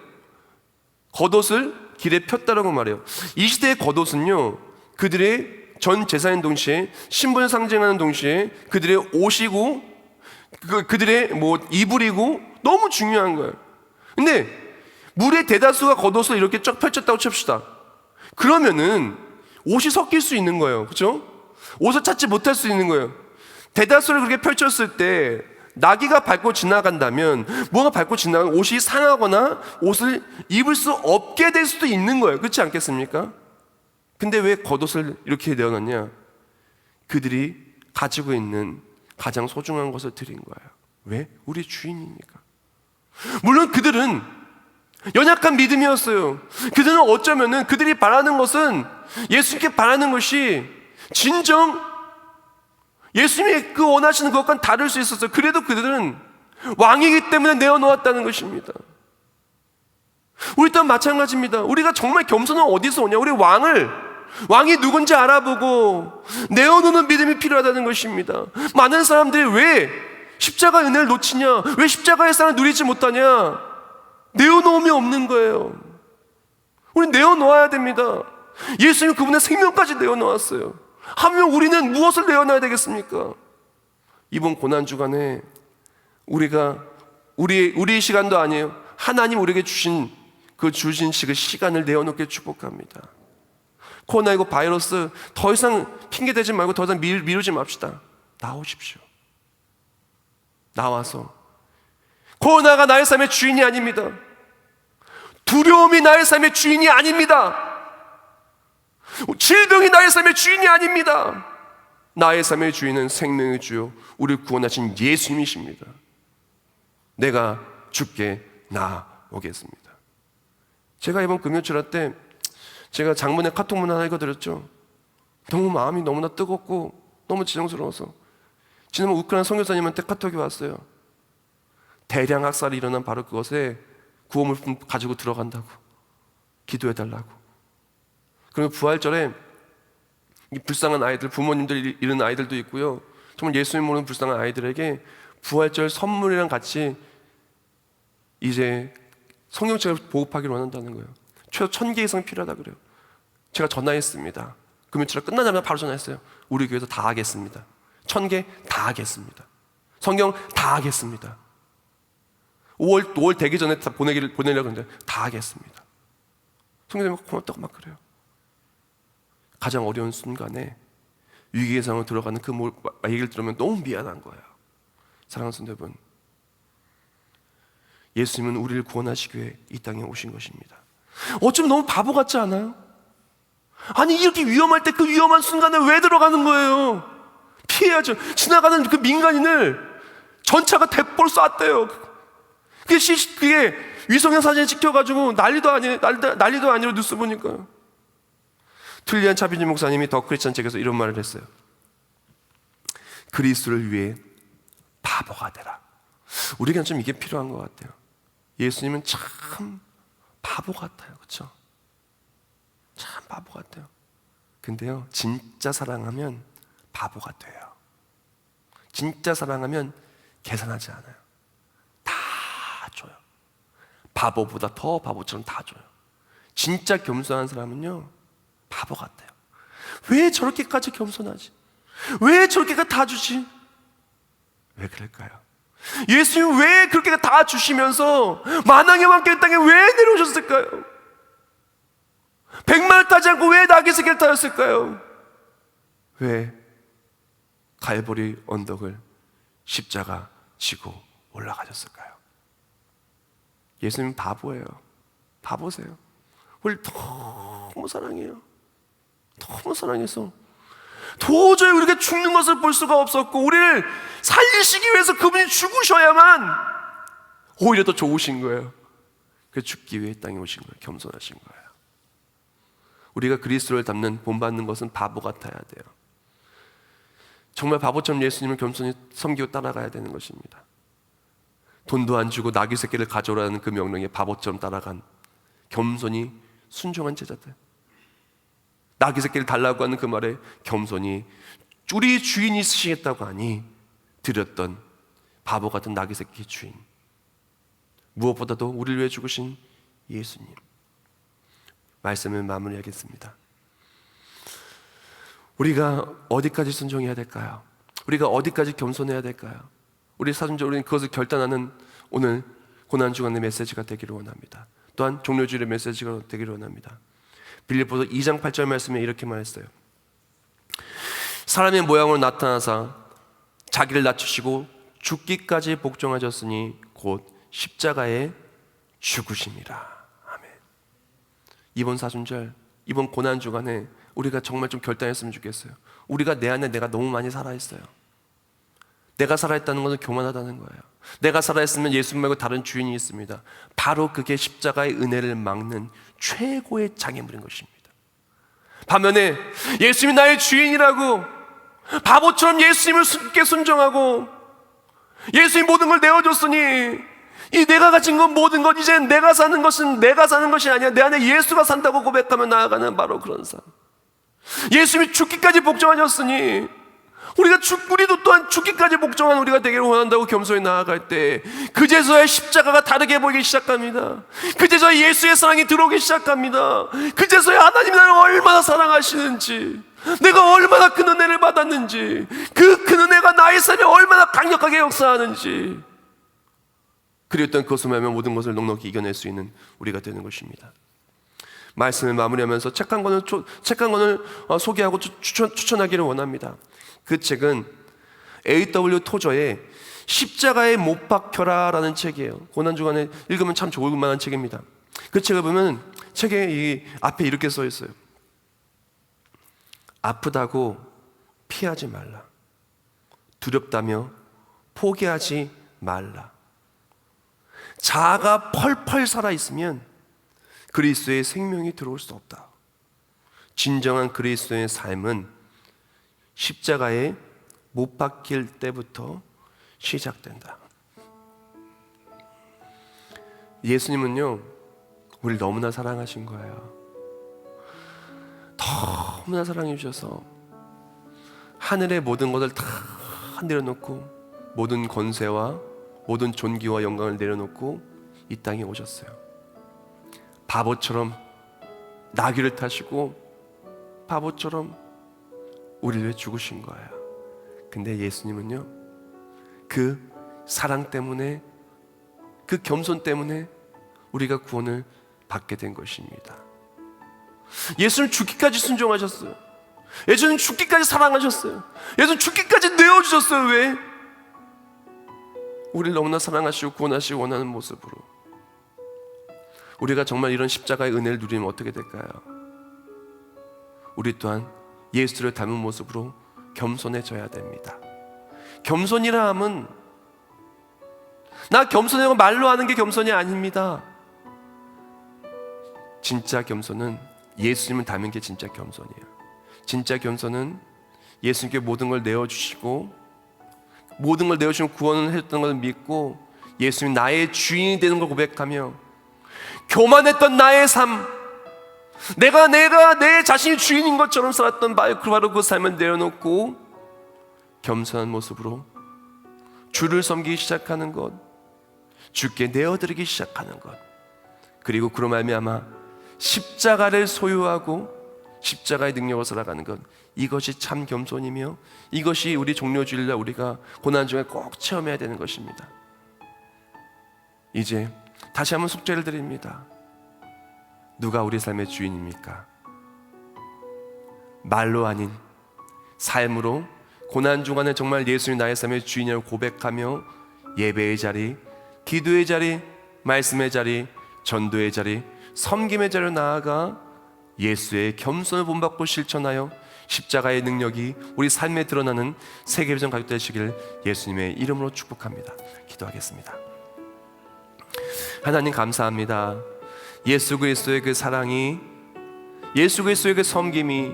겉옷을 길에 폈다라고 말해요. 이 시대의 겉옷은요, 그들의 전 재산인 동시에 신분을 상징하는 동시에 그들의 옷이고 그들의 이불이고 너무 중요한 거예요. 근데 무리의 대다수가 겉옷을 이렇게 쫙 펼쳤다고 칩시다. 그러면은 옷이 섞일 수 있는 거예요. 그렇죠? 옷을 찾지 못할 수 있는 거예요. 대다수를 그렇게 펼쳤을 때 나귀가 밟고 지나간다면, 뭐가 밟고 지나가면 옷이 상하거나 옷을 입을 수 없게 될 수도 있는 거예요. 그렇지 않겠습니까? 근데 왜 겉옷을 이렇게 내어놨냐? 그들이 가지고 있는 가장 소중한 것을 드린 거예요. 왜? 우리 주인이니까. 물론 그들은 연약한 믿음이었어요. 그들은 어쩌면은 그들이 바라는 것은, 예수님께 바라는 것이 진정 예수님이 그 원하시는 것과는 다를 수 있었어요. 그래도 그들은 왕이기 때문에 내어놓았다는 것입니다. 우리 또한 마찬가지입니다. 우리가 정말 겸손은 어디서 오냐? 우리 왕이 누군지 알아보고 내어놓는 믿음이 필요하다는 것입니다. 많은 사람들이 왜 십자가의 은혜를 놓치냐? 왜 십자가의 사랑을 누리지 못하냐? 내어놓으면 없는 거예요. 우리 내어놓아야 됩니다. 예수님 그분의 생명까지 내어놓았어요. 하면 우리는 무엇을 내어놔야 되겠습니까? 이번 고난주간에 우리가 우리의 시간도 아니에요. 하나님 우리에게 주신 그 시간을 내어놓게 축복합니다. 코로나19 바이러스 더 이상 핑계대지 말고 더 이상 미루지 맙시다. 나오십시오. 나와서, 코로나가 나의 삶의 주인이 아닙니다. 두려움이 나의 삶의 주인이 아닙니다. 질병이 나의 삶의 주인이 아닙니다. 나의 삶의 주인은 생명의 주요 우리를 구원하신 예수님이십니다. 내가 주께 오겠습니다. 제가 이번 금요철화 때 제가 장문에 카톡문 하나 읽어드렸죠. 너무 마음이 너무나 뜨겁고 너무 진정스러워서 지난번 우크라이나 선교사님한테 카톡이 왔어요. 대량 학살이 일어난 바로 그것에 구호물품 가지고 들어간다고 기도해달라고. 그리고 부활절에 이 불쌍한 아이들, 부모님들 잃은 아이들도 있고요, 정말 예수님 모르는 불쌍한 아이들에게 부활절 선물이랑 같이 이제 성경책을 보급하기를 원한다는 거예요. 최소 1000개 이상 필요하다 그래요. 제가 전화했습니다. 금요일날 끝나자마자 바로 전화했어요. 우리 교회에서 다 하겠습니다. 1000개 다 하겠습니다. 성경 다 하겠습니다. 5월 되기 전에 다 보내려고 했는데 다 하겠습니다. 성경님 고맙다고 막 그래요. 가장 어려운 순간에 위기의 상황으로 들어가는 그 얘기를 들으면 너무 미안한 거예요. 사랑하는 성도 여러분, 예수님은 우리를 구원하시기 위해 이 땅에 오신 것입니다. 어쩜 너무 바보 같지 않아요? 아니 이렇게 위험할 때 그 위험한 순간에 왜 들어가는 거예요? 피해야죠. 지나가는 그 민간인을 전차가 대포로 쐈대요. 그게 위성형 사진에 찍혀가지고 난리도 아니로 뉴스 보니까. 툴리안 차비니 목사님이 더 크리스천 책에서 이런 말을 했어요. 그리스도를 위해 바보가 되라. 우리에게는 좀 이게 필요한 것 같아요. 예수님은 참 바보 같아요. 그렇죠? 참 바보 같아요. 근데요, 진짜 사랑하면 바보가 돼요. 진짜 사랑하면 계산하지 않아요. 다 줘요. 바보보다 더 바보처럼 다 줘요. 진짜 겸손한 사람은요, 바보 같아요. 왜 저렇게까지 겸손하지? 왜 저렇게까지 다 주지? 왜 그럴까요? 예수님 왜 그렇게 다 주시면서 만왕의 왕께 땅에 왜 내려오셨을까요? 백마를 타지 않고 왜 나귀 새끼를 타셨을까요? 왜 갈보리 언덕을 십자가 지고 올라가셨을까요? 예수님 바보예요. 바보세요. 우리 너무 사랑해요. 너무 사랑해서 도저히 우리가 죽는 것을 볼 수가 없었고, 우리를 살리시기 위해서 그분이 죽으셔야만 오히려 더 좋으신 거예요. 그 죽기 위해 땅에 오신 거예요. 겸손하신 거예요. 우리가 그리스도를 닮는 본받는 것은 바보 같아야 돼요. 정말 바보처럼 예수님을 겸손히 섬기고 따라가야 되는 것입니다. 돈도 안 주고 나귀 새끼를 가져오라는 그 명령에 바보처럼 따라간 겸손히 순종한 제자들, 나귀 새끼를 달라고 하는 그 말에 겸손히 우리 주인이 쓰시겠다고 하니 드렸던 바보 같은 나귀 새끼 주인, 무엇보다도 우리를 위해 죽으신 예수님. 말씀을 마무리하겠습니다. 우리가 어디까지 순종해야 될까요? 우리가 어디까지 겸손해야 될까요? 우리 사순절, 우리는 그것을 결단하는 오늘 고난주간의 메시지가 되기를 원합니다. 또한 종료주일의 메시지가 되기를 원합니다. 빌립보서 2장 8절 말씀에 이렇게 말했어요. 사람의 모양으로 나타나사 자기를 낮추시고 죽기까지 복종하셨으니 곧 십자가에 죽으심이라. 아멘. 이번 사순절, 이번 고난주간에 우리가 정말 좀 결단했으면 좋겠어요. 우리가 내 안에 내가 너무 많이 살아있어요. 내가 살아있다는 것은 교만하다는 거예요. 내가 살아있으면 예수 말고 다른 주인이 있습니다. 바로 그게 십자가의 은혜를 막는 최고의 장애물인 것입니다. 반면에 예수님이 나의 주인이라고 바보처럼 예수님을 순종하고 예수님이 모든 걸 내어줬으니 이 내가 가진 건 모든 것, 이제 내가 사는 것은 내가 사는 것이 아니야, 내 안에 예수가 산다고 고백하며 나아가는 바로 그런 삶. 예수님이 죽기까지 복종하셨으니 우리도 또한 죽기까지 복종한 우리가 되기를 원한다고 겸손히 나아갈 때 그제서야 십자가가 다르게 보이기 시작합니다. 그제서야 예수의 사랑이 들어오기 시작합니다. 그제서야 하나님이 나를 얼마나 사랑하시는지, 내가 얼마나 큰 은혜를 받았는지, 그 큰 은혜가 나의 삶에 얼마나 강력하게 역사하는지, 그리웠던 그것을 말하면 모든 것을 넉넉히 이겨낼 수 있는 우리가 되는 것입니다. 말씀을 마무리하면서 책 한 권을 소개하고 추천하기를 원합니다. 그 책은 A.W. 토저의 십자가에 못 박혀라라는 책이에요. 고난주간에 읽으면 참 좋을 만한 책입니다. 그 책을 보면 책에 이 앞에 이렇게 써 있어요. 아프다고 피하지 말라. 두렵다며 포기하지 말라. 자아가 펄펄 살아있으면 그리스도의 생명이 들어올 수 없다. 진정한 그리스도의 삶은 십자가에 못 박힐 때부터 시작된다. 예수님은요, 우리를 너무나 사랑하신 거예요. 너무나 사랑해 주셔서 하늘의 모든 것을 다 내려놓고 모든 권세와 모든 존귀와 영광을 내려놓고 이 땅에 오셨어요. 바보처럼 나귀를 타시고 바보처럼 우리를 위해 죽으신 거예요. 근데 예수님은요, 그 사랑 때문에, 그 겸손 때문에 우리가 구원을 받게 된 것입니다. 예수는 죽기까지 순종하셨어요. 예수는 죽기까지 사랑하셨어요. 예수는 죽기까지 내어주셨어요. 왜? 우리를 너무나 사랑하시고 구원하시고 원하는 모습으로. 우리가 정말 이런 십자가의 은혜를 누리면 어떻게 될까요? 우리 또한 예수를 닮은 모습으로 겸손해져야 됩니다. 겸손이라 함은 나 겸손하고 말로 하는 게 겸손이 아닙니다. 진짜 겸손은 예수님을 닮은 게 진짜 겸손이에요. 진짜 겸손은 예수님께 모든 걸 내어주시고 모든 걸 내어주시고 구원을 해줬던 걸 믿고 예수님이 나의 주인이 되는 걸 고백하며 교만했던 나의 삶, 내가 내 자신이 주인인 것처럼 살았던 바로 그 삶을 내려놓고 겸손한 모습으로 주를 섬기기 시작하는 것, 주께 내어드리기 시작하는 것, 그리고 그로 말미암아 십자가를 소유하고 십자가의 능력을 살아가는 것, 이것이 참 겸손이며 이것이 우리 종료주일날 우리가 고난 중에 꼭 체험해야 되는 것입니다. 이제 다시 한번 숙제를 드립니다. 누가 우리 삶의 주인입니까? 말로 아닌 삶으로 고난 중간에 정말 예수님 나의 삶의 주인이라고 고백하며 예배의 자리, 기도의 자리, 말씀의 자리, 전도의 자리, 섬김의 자리로 나아가 예수의 겸손을 본받고 실천하여 십자가의 능력이 우리 삶에 드러나는 세계비전 가족 되시길 예수님의 이름으로 축복합니다. 기도하겠습니다. 하나님 감사합니다. 예수 그리스도의 그 사랑이, 예수 그리스도의 그 섬김이,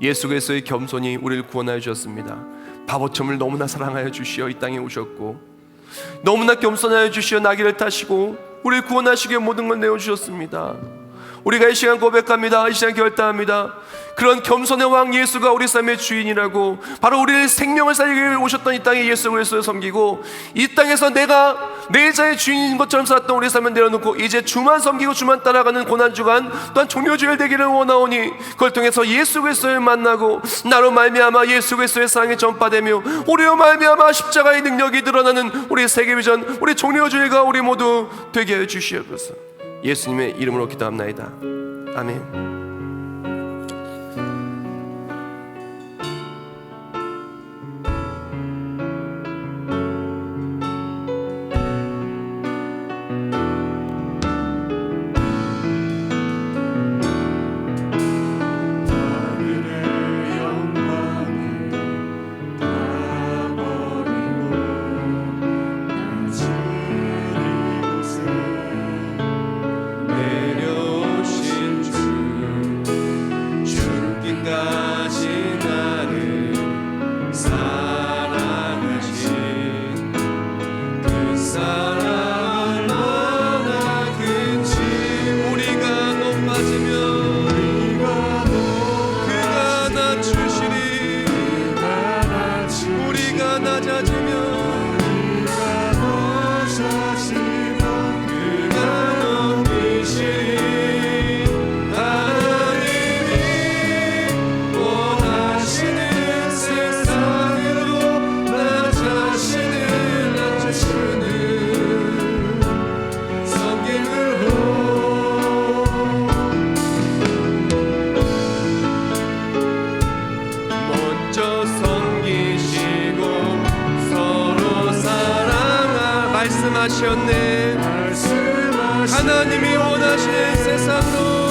예수 그리스도의 겸손이 우리를 구원하여 주셨습니다. 바보처럼을 너무나 사랑하여 주시어 이 땅에 오셨고 너무나 겸손하여 주시어 나귀를 타시고 우리를 구원하시기 위해 모든 걸 내어주셨습니다. 우리가 이 시간 고백합니다. 이 시간 결단합니다. 그런 겸손의 왕 예수가 우리 삶의 주인이라고, 바로 우리를 생명을 살리기 위해 오셨던 이 땅에 예수 그리스도를 섬기고 이 땅에서 내가 내 자의 주인인 것처럼 살았던 우리 삶을 내려놓고 이제 주만 섬기고 주만 따라가는 고난주간 또한 종료주일 되기를 원하오니 그걸 통해서 예수 그리스도를 만나고 나로 말미암아 예수 그리스도의 사랑이 전파되며 우리로 말미암아 십자가의 능력이 드러나는 우리 세계비전, 우리 종료주일과 우리 모두 되게 하여 주시옵소서. 예수님의 이름으로 기도합나이다. 아멘. 말씀하셨네. 하나님이 원하시는 세상으로,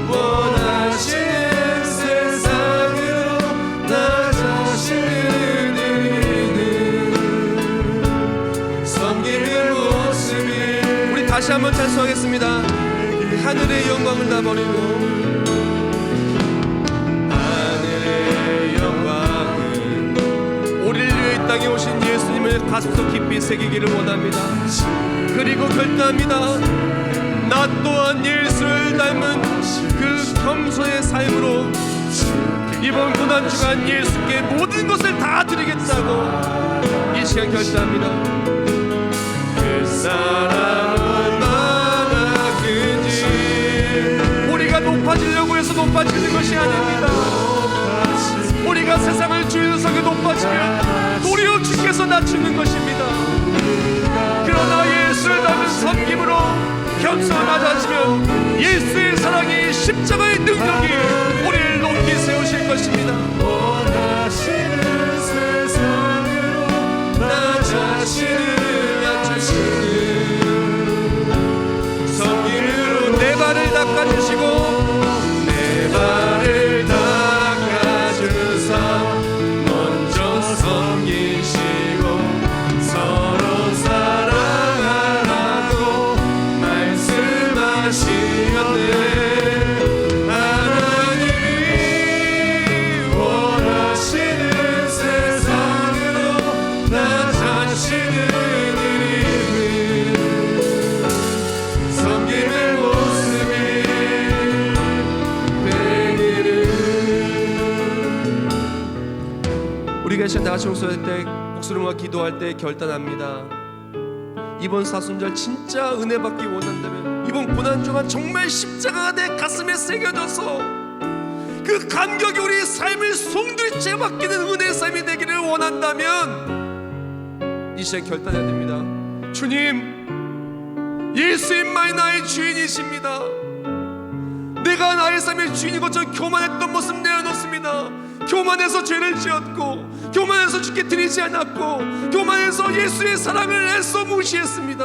원하시는 세상으로 나 자신을 드리는 섬김을 다시 한번 찬송하겠습니다. 하늘의 영광을 다 버리고 하늘의 영광은 우리를 위해 이 땅에 오신 예수님을 가슴속 깊이 새기기를 원합니다. 그리고 결단합니다. 나 또한 예수를 닮은 그 겸손의 삶으로 이번 고난주간 예수께 모든 것을 다 드리겠다고 이 시간 결단합니다. 그 사랑은 얼마나 큰지 우리가 높아지려고 해서 높아지는 것이 아닙니다. 우리가 세상을 주인으로서 높아지면 도리어 주께서 낮추는 것입니다. 그러나 예수를 닮은 섬김으로 겸손 낮아지면 예수의 사랑이 십자가의 능력이 우리를 높이 세우실 것입니다. 원하시는 세상으로 나 자신을 낮추시는 섬김으로 내 발을 닦아주시고 내 발을 닦아주사 먼저 섬기시고 서로 사랑하라고 말씀하시었네. 하나님이 원하시는 세상으로 나 자신을 드리는 섬김의 모습이 되기를. 우리가 시간 다 같이 용서할 때 목소리와 기도할 때 결단합니다. 이번 사순절 진짜 은혜 받기 원한다면 이번 고난주간 정말 십자가가 내 가슴에 새겨져서 그 감격이 우리 삶을 송두리째 바뀌는 은혜의 삶이 되기를 원한다면 이 시간 결단해야 됩니다. 주님, 예수님만이 나의 주인이십니다. 내가 나의 삶의 주인인 것처럼 교만했던 모습 내려놓습니다. 교만해서 죄를 지었고 교만해서 주께 드리지 않았고 교만해서 예수의 사랑을 애써 무시했습니다.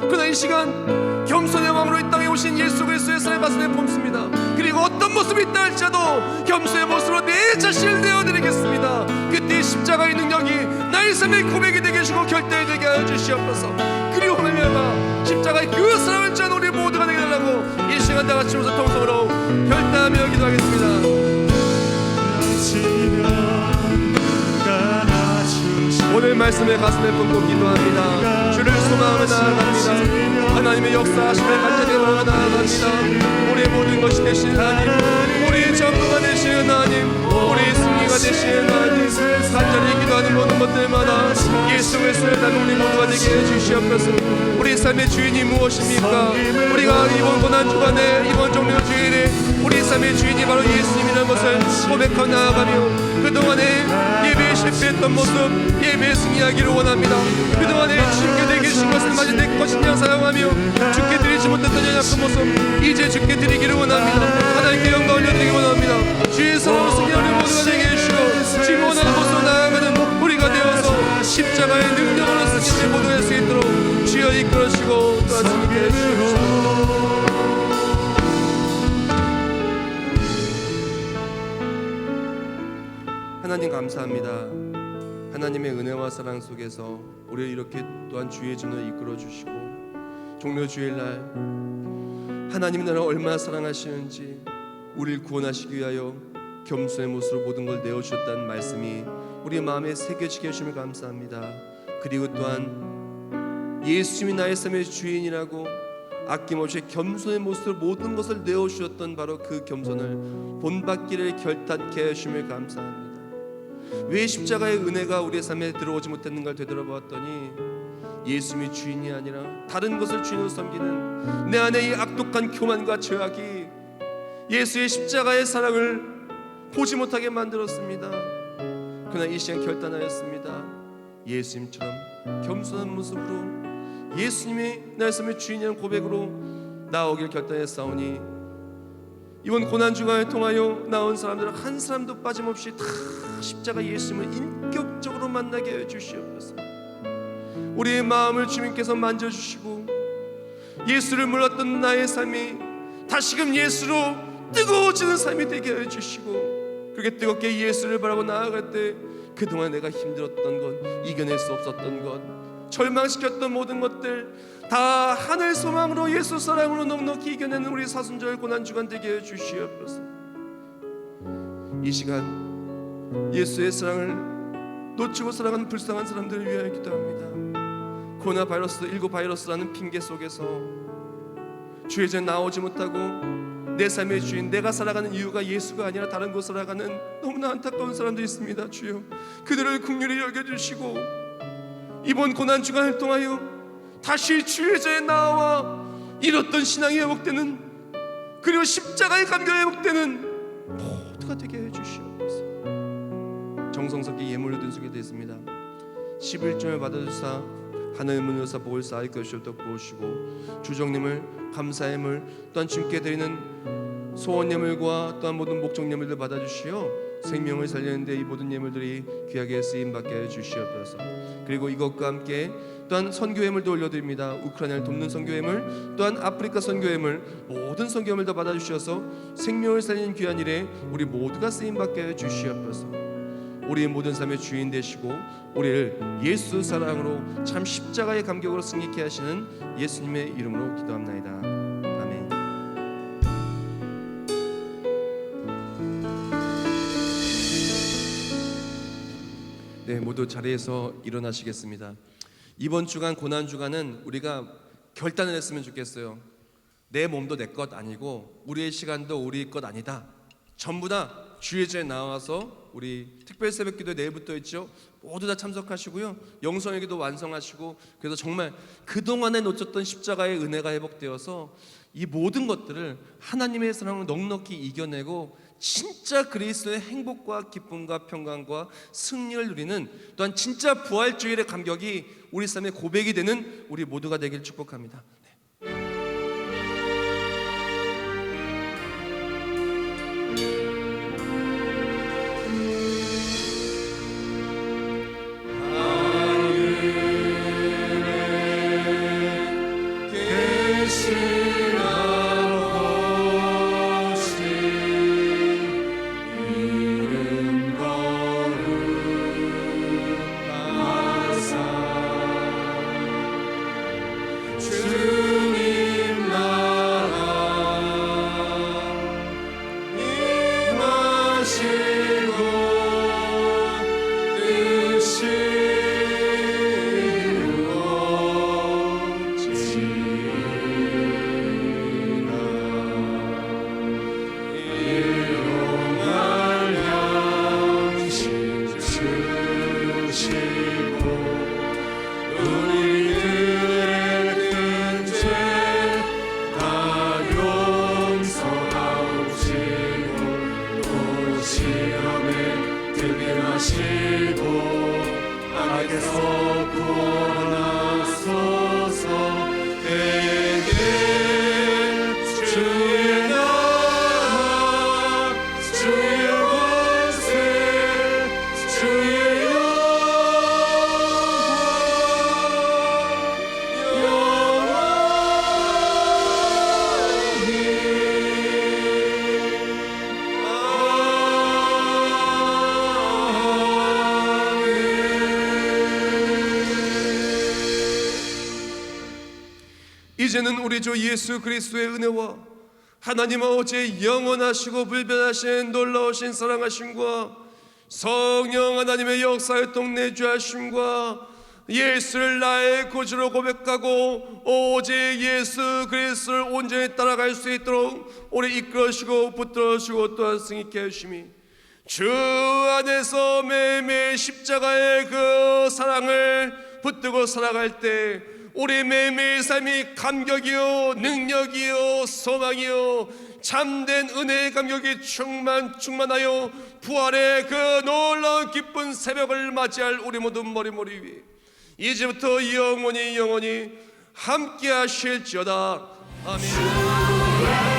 그러나 이 시간 겸손의 마음으로 이 땅에 오신 예수 그리스도의 사랑의 가슴에 품습니다. 그리고 어떤 모습이 있다 할지라도 겸손의 모습으로 내 자신을 내어드리겠습니다. 그때 십자가의 능력이 나의 삶의 고백이 되게 해주시고 결단이 되게 하여 주시옵소서. 그리고 하나님아 십자가의 그 사랑을 짠 우리 모두가 되게 달라고 이 시간 다 같이 웃어 통성으로 결단하며 기도하겠습니다. 오늘 말씀에 가슴에 품고 기도합니다. 주를 소망하며 나아갑니다. 하나님의 역사하심을 간절히 바라며 나아갑니다. 우리의 모든 것이 되시는 하나님, 우리의 전부가 되시는 하나님, 우리의 승리가 되시는 하나님, 간절히 기도하는 모든 것들마다 예수 그리스도의 닮은 우리 모두가 되게 해주시옵소서. 우리 삶의 주인이 무엇입니까? 우리가 이번 고난주간에 이번 종료 주일에 우리 삶의 주인이 바로 예수님이라는 것을 고백하며 나아가며 그동안에 예배에 실패했던 모습 예배에 승리하기를 원합니다. 그동안에 주께 되게 주신 것을 마치 내 것인 양 사용하며 주께 드리지 못했던 연약한 모습 이제 주께 드리기를 원합니다. 하나님께 영광을 올려드리기 원합니다. 주의 사랑으로 승리하는 모두가 되게 해주시고 지금 원하는 모습으로 나아가는 우리가 되어서 십자가의 능력으로 승리를 모두 할 수 있도록 주여 이끌어주시고 또한 승리케 해주시옵소서. 하나님 감사합니다. 하나님의 은혜와 사랑 속에서 우리를 이렇게 또한 주의 진을 이끌어 주시고 종려 주일날 하나님이 나를 얼마나 사랑하시는지 우리를 구원하시기 위하여 겸손의 모습으로 모든 걸 내어주셨다는 말씀이 우리 마음에 새겨지게 해주심을 감사합니다. 그리고 또한 예수님이 나의 삶의 주인이라고 아낌없이 겸손의 모습으로 모든 것을 내어주셨던 바로 그 겸손을 본받기를 결단케 해주심을 감사합니다. 왜 십자가의 은혜가 우리의 삶에 들어오지 못했는가를 되돌아보았더니 예수님이 주인이 아니라 다른 것을 주인으로 섬기는 내 안에 이 악독한 교만과 죄악이 예수의 십자가의 사랑을 보지 못하게 만들었습니다. 그러나 이 시간 결단하였습니다. 예수님처럼 겸손한 모습으로 예수님이 나의 삶의 주인이라는 고백으로 나오길 결단했사오니 이번 고난주간을 통하여 나온 사람들은 한 사람도 빠짐없이 다 십자가 예수님을 인격적으로 만나게 해주시옵소서. 우리의 마음을 주님께서 만져주시고 예수를 몰랐던 나의 삶이 다시금 예수로 뜨거워지는 삶이 되게 해주시고 그렇게 뜨겁게 예수를 바라보 나아갈 때 그동안 내가 힘들었던 것, 이겨낼 수 없었던 것, 절망시켰던 모든 것들 다 하늘 소망으로 예수 사랑으로 넉넉히 이겨내는 우리 사순절 고난주간 되게 해 주시옵소서. 이 시간 예수의 사랑을 놓치고 살아가는 불쌍한 사람들을 위하여 기도합니다. 코로나 바이러스, 19 바이러스라는 핑계 속에서 주의 전 나오지 못하고 내 삶의 주인, 내가 살아가는 이유가 예수가 아니라 다른 곳 살아가는 너무나 안타까운 사람들이 있습니다. 주여, 그들을 긍휼히 여겨주시고 이번 고난주간을 통하여 다시 주의 전에 나와 잃었던 신앙이 회복되는, 그리고 십자가의 감격이 회복되는 모두가 되게 해주시옵소서. 정성스럽게 예물로 든수게 되었습니다. 11점을 받아주사 하늘 문을 여사 복을 쌓을 것이옵다 부으시고 주정님을 감사의 예물 또한 주님께 드리는 소원 예물과 또한 모든 목적 예물들 받아주시어 생명을 살리는데 이 모든 예물들이 귀하게 쓰임받게 해주시옵소서. 그리고 이것과 함께 또한 선교 예물도 올려드립니다. 우크라이나를 돕는 선교 예물, 또한 아프리카 선교 예물, 모든 선교 예물 다 받아주셔서 생명을 살리는 귀한 일에 우리 모두가 쓰임받게 해주시옵소서. 우리의 모든 삶의 주인 되시고 우리를 예수 사랑으로 참 십자가의 감격으로 승리케 하시는 예수님의 이름으로 기도합나이다. 아멘. 네, 모두 자리에서 일어나시겠습니다. 이번 주간 고난주간은 우리가 결단을 했으면 좋겠어요. 내 몸도 내 것 아니고 우리의 시간도 우리 것 아니다. 전부 다 주의 전에 나와서 우리 특별 새벽기도 내일부터 있죠. 모두 다 참석하시고요. 영성에게도 완성하시고, 그래서 정말 그동안에 놓쳤던 십자가의 은혜가 회복되어서 이 모든 것들을 하나님의 사랑으로 넉넉히 이겨내고 진짜 그리스도의 행복과 기쁨과 평강과 승리를 누리는, 또한 진짜 부활주일의 감격이 우리 삶의 고백이 되는 우리 모두가 되길 축복합니다. 이제는 우리 주 예수 그리스도의 은혜와 하나님 아버지의 영원하시고 불변하신 놀라우신 사랑하심과 성령 하나님의 역사활동 내주하심과 예수를 나의 구주로 고백하고 오직 예수 그리스도를 온전히 따라갈 수 있도록 우리 이끌어주시고 붙들어주시고 또한 승리케 하심이 주 안에서 매일매일 십자가의 그 사랑을 붙들고 살아갈 때 우리 매일매일 삶이 감격이요 능력이요 소망이요 참된 은혜의 감격이 충만하여 부활의 그 놀라운 기쁜 새벽을 맞이할 우리 모두 머리 위에 이제부터 영원히 함께 하실지어다. 아멘.